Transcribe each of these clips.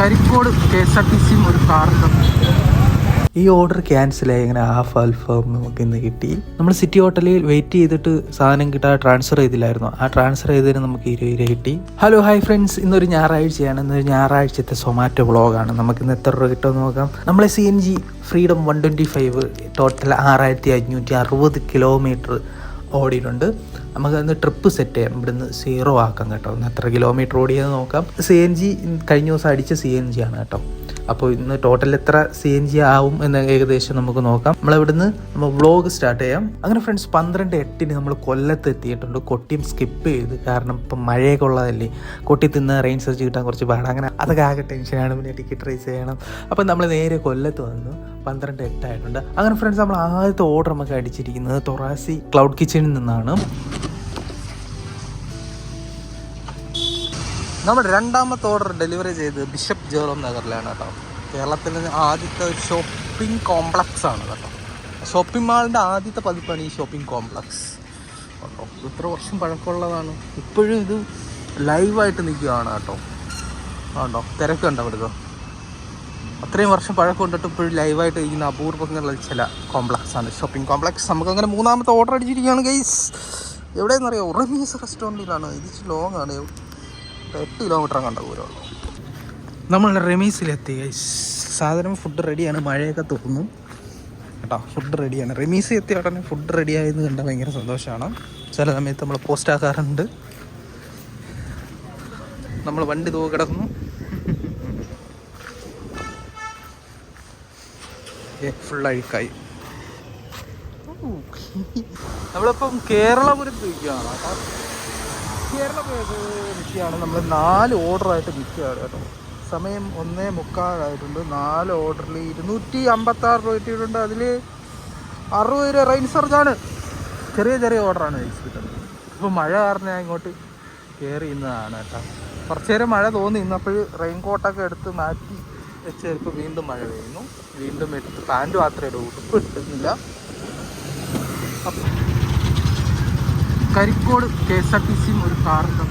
Karikode KSRTC ഒരു കാറുണ്ട്. ഈ ഓർഡർ ക്യാൻസലായി. ഇങ്ങനെ ഹാഫ് അൽഫാം നമുക്ക് ഇന്ന് കിട്ടി. നമ്മൾ സിറ്റി ഹോട്ടലിൽ വെയിറ്റ് ചെയ്തിട്ട് സാധനം കിട്ടാതെ ട്രാൻസ്ഫർ ചെയ്തില്ലായിരുന്നു. ആ ട്രാൻസ്ഫർ ചെയ്തതിന് നമുക്ക് 20 രൂപ കിട്ടി. ഹലോ ഹായ് ഫ്രണ്ട്സ്, ഇന്നൊരു ഞായറാഴ്ചയാണ്. ഇന്നൊരു ഞായറാഴ്ചത്തെ സൊമാറ്റോ വ്ളോഗാണ്. നമുക്കിന്ന് എത്ര രൂപ കിട്ടുമെന്ന് നോക്കാം. നമ്മളെ CNG ഫ്രീഡം 125 ടോട്ടൽ 6560 കിലോമീറ്റർ ഓടിയിട്ടുണ്ട്. നമുക്ക് അന്ന് ട്രിപ്പ് സെറ്റ് ചെയ്യാം. ഇവിടുന്ന് 0 ആക്കാം കേട്ടോ. ഒന്ന് എത്ര കിലോമീറ്റർ ഓടിയെന്ന് നോക്കാം. CNG കഴിഞ്ഞ ദിവസം അടിച്ച CNG ആണ് കേട്ടോ. അപ്പോൾ ഇന്ന് ടോട്ടൽ എത്ര CNG ആവും എന്ന് ഏകദേശം നമുക്ക് നോക്കാം. നമ്മളിവിടുന്ന് വ്ളോഗ് സ്റ്റാർട്ട് ചെയ്യാം. അങ്ങനെ ഫ്രണ്ട്സ് 12:08 നമ്മൾ കൊല്ലത്ത് എത്തിയിട്ടുണ്ട്. കൊട്ടിയം സ്കിപ്പ് ചെയ്ത്, കാരണം ഇപ്പം മഴയൊക്കെ ഉള്ളതല്ലേ. കൊട്ടിയത്ത് നിന്ന് റെയിൻ സർച്ച് കിട്ടാൻ കുറച്ച് പാടാണ്. അങ്ങനെ അതൊക്കെ ആകെ ടെൻഷനാണ്. പിന്നെ ടിക്കറ്റ് റേസ് ചെയ്യണം. അപ്പം നമ്മൾ നേരെ കൊല്ലത്ത് വന്നു. 12:08 ആയിട്ടുണ്ട്. അങ്ങനെ ഫ്രണ്ട്സ് നമ്മൾ ആദ്യത്തെ ഓർഡർ നമുക്ക് അടിച്ചിരിക്കുന്നത് തൊറാസി ക്ലൗഡ് കിച്ചണിൽ നിന്നാണ്. നമ്മൾ രണ്ടാമത്തെ ഓർഡർ ഡെലിവറി ചെയ്ത് ബിഷപ്പ് ജെറോം നഗറിലാണ് കേട്ടോ. കേരളത്തിലെ ആദ്യത്തെ ഒരു ഷോപ്പിംഗ് കോംപ്ലക്സ് ആണ് കേട്ടോ. ഷോപ്പിംഗ് മാളിൻ്റെ ആദ്യത്തെ പതിപ്പാണ് ഈ ഷോപ്പിംഗ് കോംപ്ലക്സ് കേട്ടോ. ഇത്ര വർഷം പഴക്കമുള്ളതാണ്. ഇപ്പോഴും ഇത് ലൈവായിട്ട് നിൽക്കുകയാണ് കേട്ടോ. ആണോ, തിരക്കുണ്ടോ അവിടുത്തെ? അത്രയും വർഷം പഴക്കം കൊണ്ടിട്ട് ഇപ്പോഴും ലൈവായിട്ട് ഇരിക്കുന്ന അപൂർവങ്ങളിൽ ചില കോംപ്ലക്സാണ് ഷോപ്പിംഗ് കോംപ്ലക്സ്. നമുക്കങ്ങനെ മൂന്നാമത്തെ ഓർഡർ അടിച്ചിരിക്കുകയാണ് ഗൈസ്. എവിടെയെന്നറിയാം, ഉറമീസ് റെസ്റ്റോറൻറ്റിലാണ്. ഇത് ലോങ് ആണ്. 8 കിലോമീറ്റർ കണ്ട ദൂരമുള്ളൂ. നമ്മൾ റെമീസിലെത്തി. സാധനം ഫുഡ് റെഡിയാണ്. മഴയൊക്കെ തോന്നും കേട്ടോ. ഫുഡ് റെഡിയാണ്. റെമീസ് എത്തിയ ഉടനെ ഫുഡ് റെഡിയായെന്ന് കണ്ടാൽ ഭയങ്കര സന്തോഷമാണ്. ചില സമയത്ത് നമ്മൾ പോസ്റ്റ് ആക്കാറുണ്ട്. നമ്മൾ വണ്ടി തൂക്കി കിടക്കുന്നു. ഫുൾ അഴുക്കായി. നമ്മളിപ്പം കേരളപുരത്ത് നിൽക്കുകയാണ് കേട്ടോ. നിൽക്കുകയാണ്. നമ്മൾ 4 ഓർഡറായിട്ട് നിൽക്കുകയാണ് കേട്ടോ. സമയം 1:45 4 ഓർഡറിൽ 256 രൂപ കിട്ടിയിട്ടുണ്ട്. അതിൽ 60 രൂപ റെയിൻ സർജാണ്. ചെറിയ ഓർഡറാണ് കിട്ടുന്നത്. ഇപ്പോൾ മഴ കാരണം ഞാൻ ഇങ്ങോട്ട് കയറി ഇന്നതാണ് കേട്ടോ. കുറച്ച് നേരം മഴ തോന്നി. ഇന്നപ്പോൾ റെയിൻ കോട്ടൊക്കെ എടുത്ത് മാറ്റി വെച്ച് ഇപ്പോൾ വീണ്ടും മഴ പെയ്യുന്നു. വീണ്ടും എടുത്ത് പാൻറ്റ് മാത്രമേ ഇടൂ, ഉടുപ്പ് ഇട്ടുന്നില്ല. കരിക്കോട് KSRTC ഒരു കാറുണ്ട്.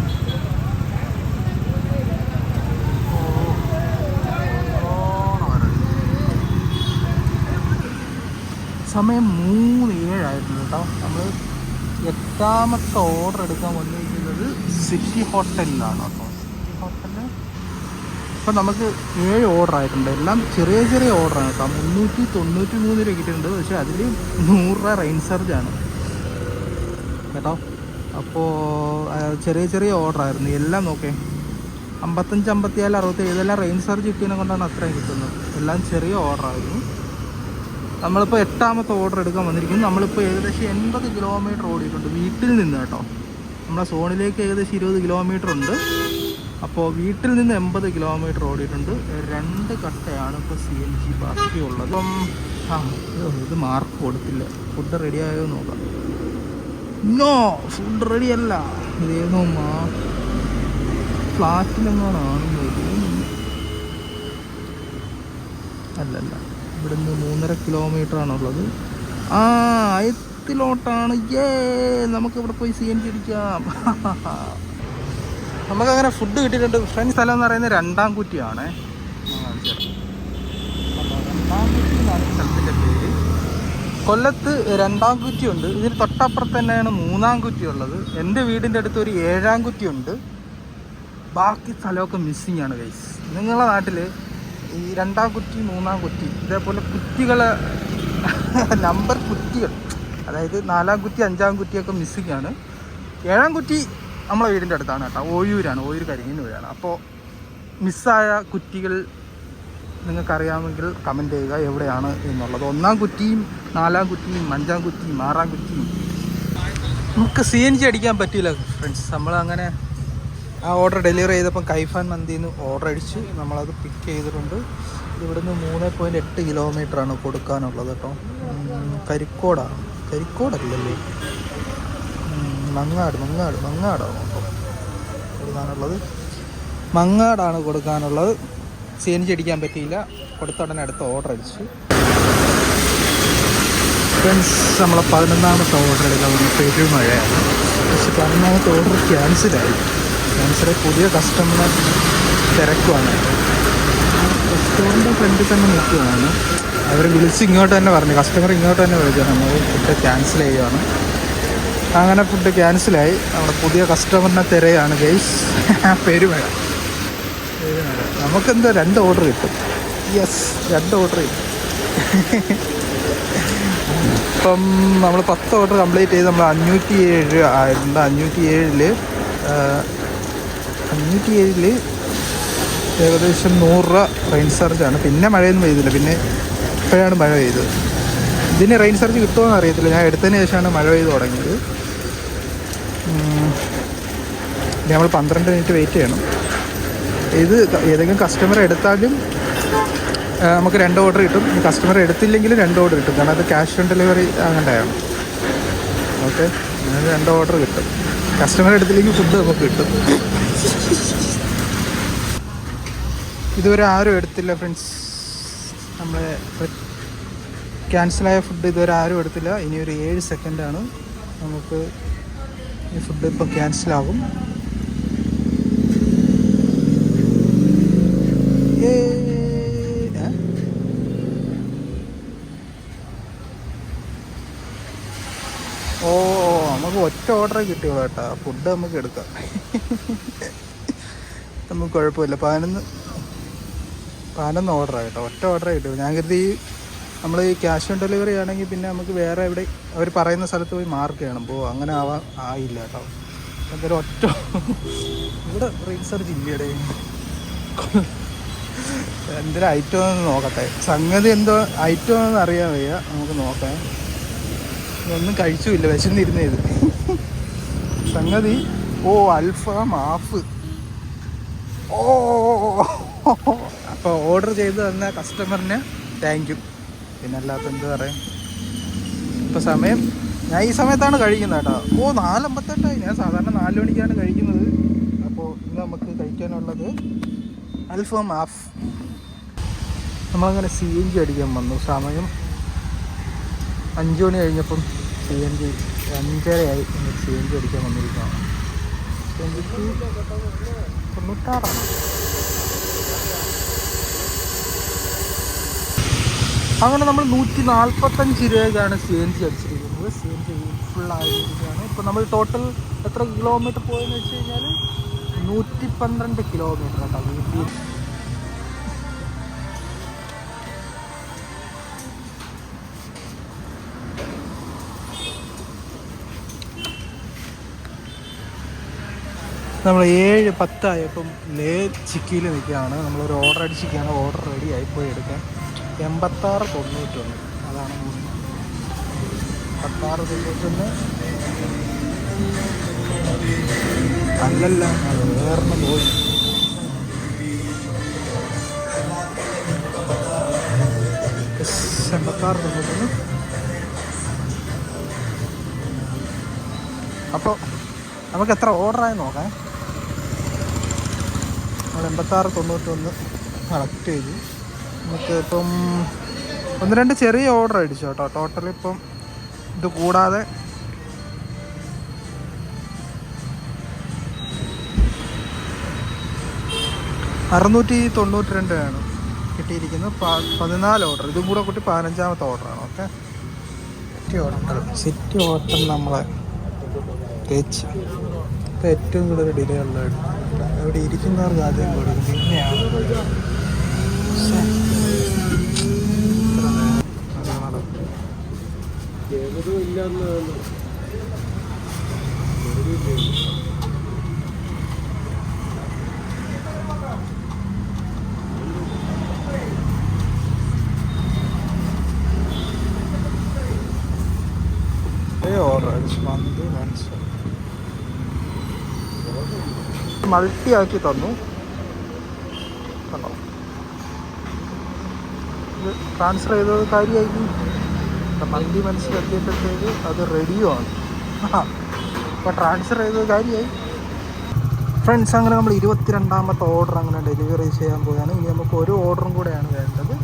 സമയം 3:07 കേട്ടോ. നമ്മൾ 8ാമത്തെ ഓർഡർ എടുക്കാൻ വന്നിരിക്കുന്നത് സിറ്റി ഹോട്ടലിലാണ് കേട്ടോ. സിറ്റി ഹോട്ടലിൽ ഇപ്പം നമുക്ക് 7 ഓർഡർ ആയിട്ടുണ്ട്. എല്ലാം ചെറിയ ഓർഡറാണ് കേട്ടോ. 393 രൂപ കിട്ടിയിട്ടുണ്ട്. പക്ഷേ അതിൽ 100 രൂപ റെയിൻ സർജാണ് കേട്ടോ. അപ്പോൾ ചെറിയ ഓർഡറായിരുന്നു. എല്ലാം നോക്കേ, 55, 54, 67 ഇതെല്ലാം റെയിൻ സർജ് കിട്ടിയതിനെ കൊണ്ടാണ് അത്രയും കിട്ടുന്നത്. എല്ലാം ചെറിയ ഓർഡറായിരുന്നു. നമ്മളിപ്പോൾ 8ാമത്തെ ഓർഡർ എടുക്കാൻ വന്നിരിക്കുന്നു. നമ്മളിപ്പോൾ ഏകദേശം 80 കിലോമീറ്റർ ഓടിയിട്ടുണ്ട് വീട്ടിൽ നിന്ന് കേട്ടോ. നമ്മളെ സോണിലേക്ക് ഏകദേശം 20 കിലോമീറ്റർ ഉണ്ട്. അപ്പോൾ വീട്ടിൽ നിന്ന് 80 കിലോമീറ്റർ ഓടിയിട്ടുണ്ട്. 2 കട്ടയാണ് ഇപ്പോൾ CNG ബാക്കിയുള്ളത്. അപ്പം ഇത് മാർക്ക് കൊടുത്തില്ല. ഫുഡ് റെഡി ആയോ നോക്കാം. നോ, ഫുഡ് റെഡി അല്ല. ഇതേതോ ഫ്ലാറ്റിലെങ്ങാനാണെന്ന് അല്ലല്ല. ഇവിടുന്ന് 3.5 കിലോമീറ്റർ ആണുള്ളത്. അയത്തിലോട്ടാണ്. നമുക്കിവിടെ പോയി CNG അടിക്കാം. നമുക്കങ്ങനെ ഫുഡ് കിട്ടിയിട്ടുണ്ട്. ഫ്രണ്ട്സ് സ്ഥലം എന്ന് പറയുന്നത് 2 കുറ്റിയാണ്. 2 കുറ്റി എന്നാണ് സ്ഥലത്തിൻ്റെ പേര്. കൊല്ലത്ത് 2 കുറ്റി ഉണ്ട്. ഇതിന് തൊട്ടപ്പുറത്ത് തന്നെയാണ് 3 കുറ്റി ഉള്ളത്. എൻ്റെ വീടിൻ്റെ അടുത്ത് ഒരു 7 കുറ്റി ഉണ്ട്. ബാക്കി സ്ഥലമൊക്കെ മിസ്സിങ് ആണ് ഗൈസ്. നിങ്ങളുടെ നാട്ടിൽ ഈ 2 കുറ്റി 3 കുറ്റി ഇതേപോലെ കുറ്റികളെ നമ്പർ കുറ്റികൾ, അതായത് 4 കുറ്റി 5 കുറ്റിയൊക്കെ മിസ്സിങ് ആണ്. 7 കുറ്റി നമ്മളെ വീടിൻ്റെ അടുത്താണ് കേട്ടോ. ഓയൂരാണ്. ഓയൂർ കരിങ്ങന്നൂരാണ്. അപ്പോൾ മിസ്സായ കുറ്റികൾ നിങ്ങൾക്കറിയാമെങ്കിൽ കമൻറ്റ് ചെയ്യുക എവിടെയാണ് എന്നുള്ളത്. 1 കുറ്റിയും 4 കുറ്റിയും 5 കുറ്റിയും 6 കുറ്റിയും. നമുക്ക് CNG അടിക്കാൻ പറ്റിയില്ല ഫ്രണ്ട്സ്. നമ്മളങ്ങനെ ആ ഓർഡർ ഡെലിവറി ചെയ്തപ്പം കൈഫാൻ മന്തിന്ന് ഓർഡർ അടിച്ച് നമ്മളത് പിക്ക് ചെയ്തിട്ടുണ്ട്. ഇവിടുന്ന് 3.8 കിലോമീറ്ററാണ് കൊടുക്കാനുള്ളത് കേട്ടോ. കരിക്കോടല്ലല്ലേ, മങ്ങാടാണ് കൊടുക്കാനുള്ളത്. മങ്ങാടാണ് കൊടുക്കാനുള്ളത്. CNG അടിക്കാൻ പറ്റിയില്ല. കൊടുത്ത ഉടനെ അടുത്ത ഓർഡർ അടിച്ചു. ഫ്രണ്ട്സ് നമ്മളെ 11ാമത്തെ ഓർഡർ എടുക്കാൻ വേണ്ടി പെരും മഴയാണ്. പക്ഷെ 11ാമത്തെ ഓർഡർ ക്യാൻസലായി. പുതിയ കസ്റ്റമറെ തിരക്കുവാണ്. ഫ്രണ്ടിൽ തന്നെ നിൽക്കുകയാണ്. അവർ വിളിച്ച് ഇങ്ങോട്ട് തന്നെ പറഞ്ഞു, കസ്റ്റമർ ഇങ്ങോട്ട് തന്നെ വിളിച്ചാൽ നമ്മൾ ഫുഡ് ക്യാൻസൽ ചെയ്യുകയാണ്. അങ്ങനെ ഫുഡ് ക്യാൻസലായി. നമ്മുടെ പുതിയ കസ്റ്റമറിനെ തിരയാണ് ഗൈസ്. പെരുമഴ. നമുക്കെന്തോ 2 ഓർഡർ കിട്ടും. യെസ്, 2 ഓർഡർ കിട്ടും. ഇപ്പം നമ്മൾ 10 ഓർഡർ കംപ്ലീറ്റ് ചെയ്ത് നമ്മൾ 507 ആയിട്ടുണ്ട്. 507 ഏകദേശം 100 രൂപ റെയിൻ ചാർജാണ്. പിന്നെ മഴയൊന്നും പെയ്തില്ല, പിന്നെ ഇപ്പോഴാണ് മഴ പെയ്തത്. ഇതിന് റെയിൻ ചാർജ് കിട്ടുമോയെന്ന് അറിയത്തില്ല. ഞാൻ എടുത്തതിന് ശേഷമാണ് മഴ പെയ്ത് തുടങ്ങിയത്. നമ്മൾ 12 മിനിറ്റ് വെയിറ്റ് ചെയ്യണം. ഇത് ഏതെങ്കിലും കസ്റ്റമർ എടുത്താലും നമുക്ക് 2 ഓർഡർ കിട്ടും. കസ്റ്റമർ എടുത്തില്ലെങ്കിലും 2 ഓർഡർ കിട്ടും. കാരണം അത് ക്യാഷ് ഓൺ ഡെലിവറി അങ്ങനെയാണ്. ഓക്കെ, അങ്ങനെ 2 ഓർഡർ കിട്ടും. കസ്റ്റമർ എടുത്തില്ലെങ്കിൽ ഫുഡ് നമുക്ക് കിട്ടും. ഇതുവരെ ആരും എടുത്തില്ല ഫ്രണ്ട്സ്. നമ്മളെ ക്യാൻസലായ ഫുഡ് ഇതുവരെ ആരും എടുത്തില്ല. ഇനി ഒരു 7 സെക്കൻഡാണ്. നമുക്ക് ഈ ഫുഡ് ഇപ്പോൾ ക്യാൻസലാകും. ഓ, നമുക്ക് ഒറ്റ ഓർഡറേ കിട്ടിയുള്ളൂ കേട്ടോ. ഫുഡ് നമുക്ക് എടുക്കാം. നമുക്ക് കുഴപ്പമില്ല. 11 ഓർഡറാണ് കേട്ടോ. ഒറ്റ ഓർഡറേ കിട്ടുള്ളൂ. ഞാൻ കരുതി നമ്മൾ ഈ ക്യാഷ് ഓൺ ഡെലിവറി ആണെങ്കിൽ പിന്നെ നമുക്ക് വേറെ എവിടെ അവർ പറയുന്ന സ്ഥലത്ത് പോയി മാർക്ക് ചെയ്യണം. അങ്ങനെ ആയില്ല കേട്ടോ. എന്തായാലും ഒറ്റ ഇവിടെ റീസർച്ച് ഇല്ലയുടെ എന്തൊരു ഐറ്റം എന്ന് നോക്കട്ടെ. സംഗതി എന്തോ ഐറ്റം എന്ന് അറിയാൻ വയ്യ. നമുക്ക് നോക്കാം. ഇതൊന്നും കഴിച്ചുമില്ല, വിശന്നിരുന്നേ ഇത് സംഗതി. ഓ, അൽഫാം ഹാഫ്. ഓ, അപ്പോൾ ഓർഡർ ചെയ്ത് തന്ന കസ്റ്റമറിന് താങ്ക് യു. പിന്നെ അല്ലാത്ത എന്ത് പറയാം. ഇപ്പോൾ സമയം ഞാൻ ഈ സമയത്താണ് കഴിക്കുന്നത് കേട്ടോ. ഓ, 4:58. ഞാൻ സാധാരണ 4 മണിക്കാണ് കഴിക്കുന്നത്. അപ്പോൾ ഇന്ന് നമുക്ക് കഴിക്കാനുള്ളത് അൽഫാം ഹാഫ്. നമ്മളങ്ങനെ CNG അടിക്കാൻ വന്നു. സമയം 5 മണി കഴിഞ്ഞപ്പം CNG 5:30 CNG അടിക്കാൻ വന്നിരിക്കുകയാണ്. CNGക്ക് 96. അങ്ങനെ നമ്മൾ 145 രൂപയ്ക്കാണ് CNG അടിച്ചിരിക്കുന്നത്. CNG ഫുള്ളായിരിക്കുകയാണ്. ഇപ്പോൾ നമ്മൾ ടോട്ടൽ എത്ര കിലോമീറ്റർ പോയെന്ന് വെച്ച് കഴിഞ്ഞാൽ 112 കിലോമീറ്റർ കേട്ടോ. വീട്ടിൽ നമ്മൾ 7:10 ആയപ്പം ലേ ചിക്കിയിൽ നിൽക്കുകയാണ്. നമ്മളൊരു ഓർഡർ അടിച്ചിരിക്കുകയാണ്. ഓർഡർ റെഡി ആയിപ്പോയി എടുക്കാൻ. 86.91 അതാണ് 86.91. അല്ലല്ല, അത് വേറെ പോയി. അപ്പോൾ നമുക്ക് എത്ര ഓർഡറായി നോക്കാം. നമ്മൾ 86.91 കളക്ട് ചെയ്തു. നമുക്ക് ഇപ്പം 1-2 ചെറിയ ഓർഡർ അടിച്ചു കേട്ടോ. ടോട്ടൽ ഇപ്പം ഇത് കൂടാതെ 692 ആണ് കിട്ടിയിരിക്കുന്നത്. 14 ഓർഡർ. ഇതും കൂടെ കൂട്ടി 15ാമത്തെ ഓർഡറാണ്. ഓക്കെ, സിറ്റി ഹോട്ടൽ നമ്മളെ തേച്ച് ഇപ്പം ഏറ്റവും കൂടുതൽ ഡിലേ ഉള്ളത്. അവിടെ ഇരിക്കുന്നവർക്ക് ആദ്യം കൊടുക്കും, പിന്നെയാണ് മൾട്ടി ആക്കി തന്നു കണ്ടോ. ഇത് ട്രാൻസ്ഫർ ചെയ്തത് കാര്യമായിരിക്കും. മന്തി മനസ്സിലെത്തിയപ്പോഴത്തേക്ക് അത് റെഡിയുമാണ്. അപ്പോൾ ട്രാൻസ്ഫർ ചെയ്തത് കാര്യമായി. ഫ്രണ്ട്സ്, അങ്ങനെ നമ്മൾ 22ാമത്തെ ഓർഡർ അങ്ങനെ ഡെലിവറി ചെയ്യാൻ പോവുകയാണ്. ഇനി നമുക്ക് ഒരു ഓർഡറും കൂടെയാണ് വേണ്ടത്.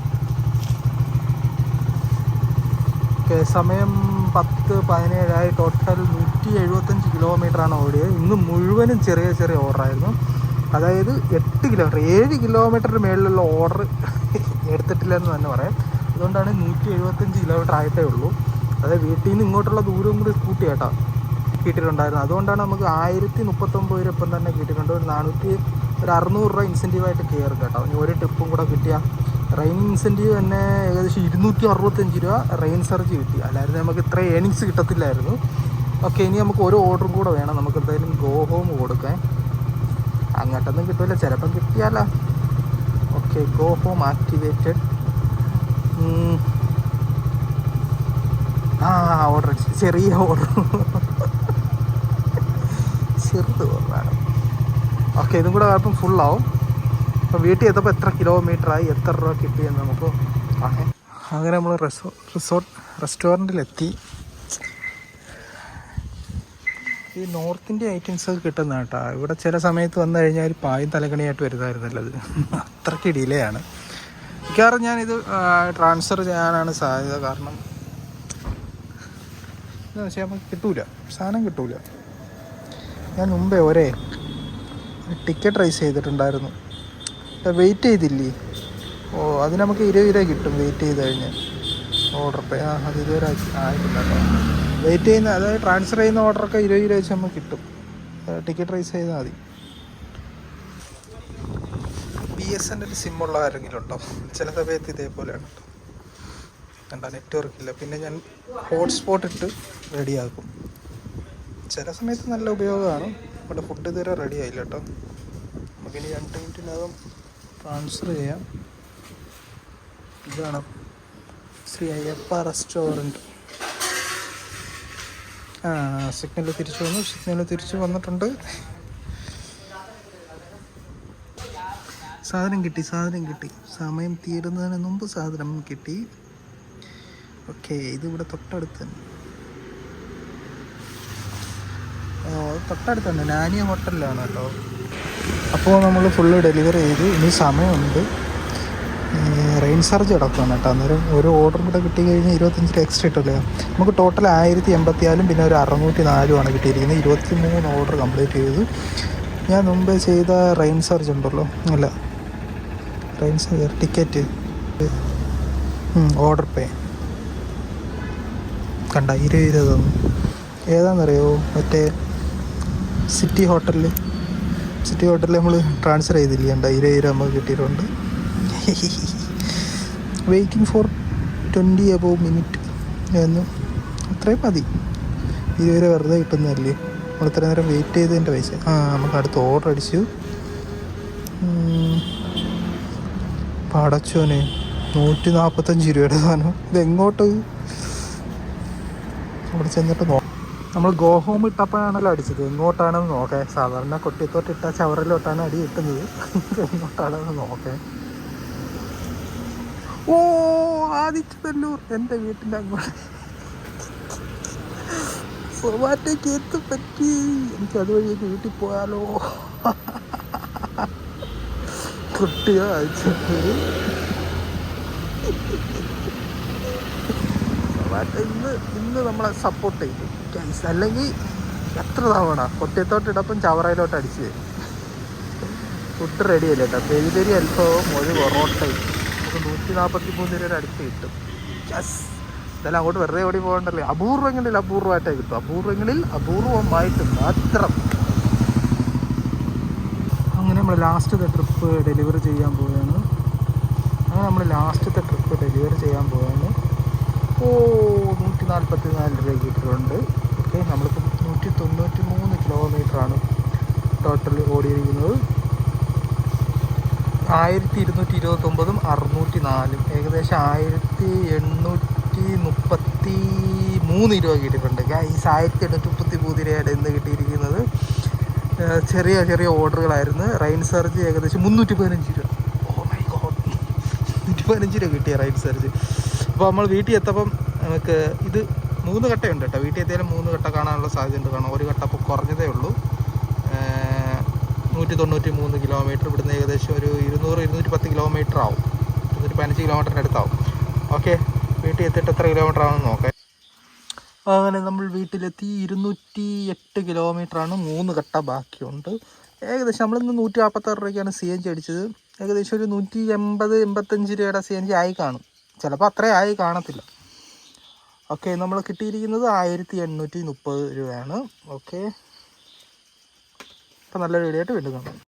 ഓക്കെ, സമയം 10:17 ടോട്ടൽ 175 കിലോമീറ്ററാണ് ഓടിയത്. ഇന്ന് മുഴുവനും ചെറിയ ചെറിയ ഓർഡറായിരുന്നു. അതായത് 7 കിലോമീറ്ററിന് മേളിലുള്ള ഓർഡർ എടുത്തിട്ടില്ല എന്ന് തന്നെ പറയാം. അതുകൊണ്ടാണ് 175 കിലോമീറ്റർ ആയിട്ടേ ഉള്ളൂ. അതായത് വീട്ടിൽ നിന്ന് ഇങ്ങോട്ടുള്ള ദൂരവും കൂടി കൂട്ടി കേട്ടോ കിട്ടിയിട്ടുണ്ടായിരുന്നു. അതുകൊണ്ടാണ് നമുക്ക് 1039 രൂപ ഇപ്പം തന്നെ കിട്ടിയിട്ടുണ്ട്. ഒരു 600 രൂപ ഇൻസെൻറ്റീവായിട്ട് കയറും കേട്ടോ. ഇനി ഒരു ട്രിപ്പും കൂടെ കിട്ടിയ റെയിൻ ഇൻസെൻറ്റീവ് തന്നെ ഏകദേശം 265 രൂപ റെയിൻ സർജ് കിട്ടി. അല്ലായിരുന്നു നമുക്ക് ഇത്ര ഏണിങ്സ് കിട്ടത്തില്ലായിരുന്നു. ഓക്കെ, ഇനി നമുക്ക് ഒരു ഓർഡറും കൂടെ വേണം. നമുക്ക് എന്തായാലും ഗോ ഹോം കൊടുക്കാൻ. അങ്ങോട്ടൊന്നും കിട്ടില്ല, ചിലപ്പം കിട്ടിയാലോ. Okay, go home activated. Order ചെറിയ ഓർഡർ ചെറുത് ഓർഡറാണ്. ഓക്കെ, ഇതും കൂടെ ആയപ്പം ഫുള്ളാവും. അപ്പോൾ വീട്ടിൽ എത്തപ്പോൾ എത്ര കിലോമീറ്ററായി, എത്ര രൂപ കിട്ടിയെന്ന് നമുക്ക് പറയാം. അങ്ങനെ നമ്മൾ റെസ്റ്റോറൻറ്റിലെത്തി. ഈ നോർത്ത് ഇന്ത്യ ഐറ്റംസ് കിട്ടുന്ന കേട്ടോ. ഇവിടെ ചില സമയത്ത് വന്നു കഴിഞ്ഞാൽ പായും തലകണിയായിട്ട് വരുന്നതായിരുന്നല്ലത്. അത്രയ്ക്ക് ഡിലേ ആണ്. മിക്കവാറും ഞാനിത് ട്രാൻസ്ഫർ ചെയ്യാനാണ് സാധ്യത. കാരണം എന്താ വെച്ചാൽ നമുക്ക് കിട്ടൂല, സാധനം കിട്ടൂല. ഞാൻ മുമ്പേ ടിക്കറ്റ് റൈസ് ചെയ്തിട്ടുണ്ടായിരുന്നു. വെയിറ്റ് ചെയ്തില്ലേ? അത് നമുക്ക് 20 രൂപ കിട്ടും വെയിറ്റ് ചെയ്ത് കഴിഞ്ഞാൽ. ഓർഡർ പേ അത് ഇതുവരെ ആയിട്ടില്ല കേട്ടോ. വെയിറ്റ് ചെയ്യുന്ന, അതായത് ട്രാൻസ്ഫർ ചെയ്യുന്ന ഓർഡറൊക്കെ 20 രൂപ വെച്ച് നമുക്ക് കിട്ടും. ടിക്കറ്റ് റൈസ് ചെയ്താൽ മതി. BSNL സിമ്മുള്ള ആരെങ്കിലും ഉണ്ടോ? ചില സമയത്ത് ഇതേപോലെയാണ് കേട്ടോ. കണ്ട നെറ്റ്വർക്ക് ഇല്ല. പിന്നെ ഞാൻ ഹോട്ട്സ്പോട്ട് ഇട്ട് റെഡിയാക്കും. ചില സമയത്ത് നല്ല ഉപയോഗമാണ്. ഇവിടെ ഫുഡ് ഇതുവരെ റെഡി ആയില്ല കേട്ടോ. നമുക്കിനി 2 മിനിറ്റിനകം ട്രാൻസ്ഫർ ചെയ്യാം. ഇതാണ് ശ്രീ അയ്യപ്പ റെസ്റ്റോറൻറ്റ്. സിഗ്നൽ തിരിച്ചു വന്നിട്ടുണ്ട്. സാധനം കിട്ടി. സമയം തീരുന്നതിന് മുമ്പ് സാധനം കിട്ടി. ഓക്കെ, ഇതിവിടെ തൊട്ടടുത്ത് തന്നെ. തൊട്ടടുത്ത് തന്നെ നാനിയ ഹോട്ടലിലാണ് കേട്ടോ. അപ്പോൾ നമ്മൾ ഫുള്ള് ഡെലിവറി ചെയ്തു. ഇനി സമയമുണ്ട്. റെയിൻ സർജ് കിടക്കുകയാണ് കേട്ടോ. അന്നേരം ഒരു ഓർഡറും കൂടെ കിട്ടി കഴിഞ്ഞാൽ 25 രൂപ എക്സ്ട്രാ ഇട്ടില്ല. നമുക്ക് ടോട്ടൽ 1084 പിന്നെ ഒരു 604 കിട്ടിയിരിക്കുന്നത്. 23 ഓർഡർ കംപ്ലീറ്റ് ചെയ്തു. ഞാൻ മുമ്പേ ചെയ്ത റെയിൻ സർജ് ഉണ്ടല്ലോ, അല്ല റെയിൻ സർജ് ടിക്കറ്റ് ഓർഡർ പേ കണ്ട 20 രൂപ തന്നു. ഏതാണെന്നറിയോ? മറ്റേ സിറ്റി ഹോട്ടലിൽ നമ്മൾ ട്രാൻസ്ഫർ ചെയ്തില്ലേ, കണ്ട 20 രൂപ നമുക്ക് കിട്ടിയിട്ടുണ്ട്. വെയിറ്റിംഗ് ഫോർ 20 above മിനിറ്റ് എന്ന് അത്രയും മതി. 20 രൂപ വെറുതെ കിട്ടുന്നതല്ലേ. നമ്മൾ ഇത്ര നേരം വെയിറ്റ് ചെയ്തതിൻ്റെ പൈസ. നമുക്ക് അടുത്ത ഓർഡർ അടിച്ചു. പടച്ചോനെ 145 രൂപയുടെ സാധനം. ഇതെങ്ങോട്ട് അവിടെ ചെന്നിട്ട് നമ്മൾ ഗോ ഹോം ഇട്ടപ്പോഴാണല്ലോ അടിച്ചത്. എങ്ങോട്ടാണെന്ന് നോക്കാം. സാധാരണ കൊട്ടിത്തോട്ട് ഇട്ട ചവറിലോട്ടാണ് അടി കിട്ടുന്നത്. എങ്ങോട്ടാണെന്ന് നോക്കാം. ആദിത്യനല്ലൂർ എൻ്റെ വീട്ടിൻ്റെ അങ്ങോട്ട് സൊമാറ്റോയ്ക്ക് എത്തിപ്പറ്റി. എനിക്ക് അതുവഴി വീട്ടിൽ പോയാലോ. കുട്ടിയോ അയച്ചിട്ട് ഇന്ന് നമ്മളെ സപ്പോർട്ട് ചെയ്തു. അല്ലെങ്കിൽ എത്ര തവണ കൊട്ടിയത്തോട്ടിടപ്പം ചവറയിലോട്ട് അടിച്ച് ഫുഡ് റെഡി അല്ലേ കേട്ടോ. പെരിപെരി അൽഫവും ഒരു പൊറോട്ടയും നമുക്ക് 143 രൂപ അടുത്ത് കിട്ടും. യെസ്, ഇതെല്ലാം അങ്ങോട്ട് വെറുതെ ഓടി പോകണ്ടല്ലേ. അപൂർവമായിട്ടേ കിട്ടും. അപൂർവമായിട്ട് മാത്രം. അങ്ങനെ നമ്മൾ ലാസ്റ്റത്തെ ട്രിപ്പ് ഡെലിവറി ചെയ്യാൻ പോവുകയാണ്. 144 രൂപ കിട്ടിയിട്ടുണ്ട്. ഓക്കെ, നമ്മളിപ്പോൾ 193 കിലോമീറ്ററാണ് ടോട്ടൽ ഓടിയിരിക്കുന്നത്. 1229 604 ഏകദേശം 1833 രൂപ കിട്ടിയിട്ടുണ്ട്. ഗൈസ് 1833 രൂപയുടെ ഇന്ന് കിട്ടിയിരിക്കുന്നത്. ചെറിയ ഓർഡറുകളായിരുന്നു. റെയിൻ സർജ് ഏകദേശം 315 രൂപ. ഓ മൈ ഗോഡ്, 315 രൂപ കിട്ടിയ റെയിൻ സർജ്. അപ്പോൾ നമ്മൾ വീട്ടിൽ എത്തപ്പം നമുക്ക് ഇത് 3 ഘട്ടമുണ്ട് കേട്ടോ. വീട്ടിൽ എത്തിയാലും 3 ഘട്ട കാണാനുള്ള സാധ്യതയുണ്ട്. കാരണം ഒരു ഘട്ടം അപ്പോൾ കുറഞ്ഞതേ ഉള്ളൂ. 193 കിലോമീറ്റർ. ഇവിടുന്ന് ഏകദേശം ഒരു 210 കിലോമീറ്റർ ആവും. 215 കിലോമീറ്ററിൻ്റെ അടുത്താവും. ഓക്കെ, വീട്ടിൽ എത്തിയിട്ട് എത്ര കിലോമീറ്റർ ആണെന്ന് നോക്കാം. അങ്ങനെ നമ്മൾ വീട്ടിലെത്തി. 208 കിലോമീറ്ററാണ്. 3 ഘട്ട ബാക്കിയുണ്ട്. ഏകദേശം നമ്മളിന്ന് 146 രൂപയ്ക്കാണ് CNG അടിച്ചത്. ഏകദേശം ഒരു 180-85 രൂപയുടെ CNG ആയി കാണും. ചിലപ്പോൾ അത്രയും ആയി കാണത്തില്ല. ഓക്കെ, നമ്മൾ കിട്ടിയിരിക്കുന്നത് 1830 രൂപയാണ്. ഓക്കെ, അപ്പോൾ നല്ലൊരു വീഡിയോ ആയിട്ട് വീണ്ടും കാണാം.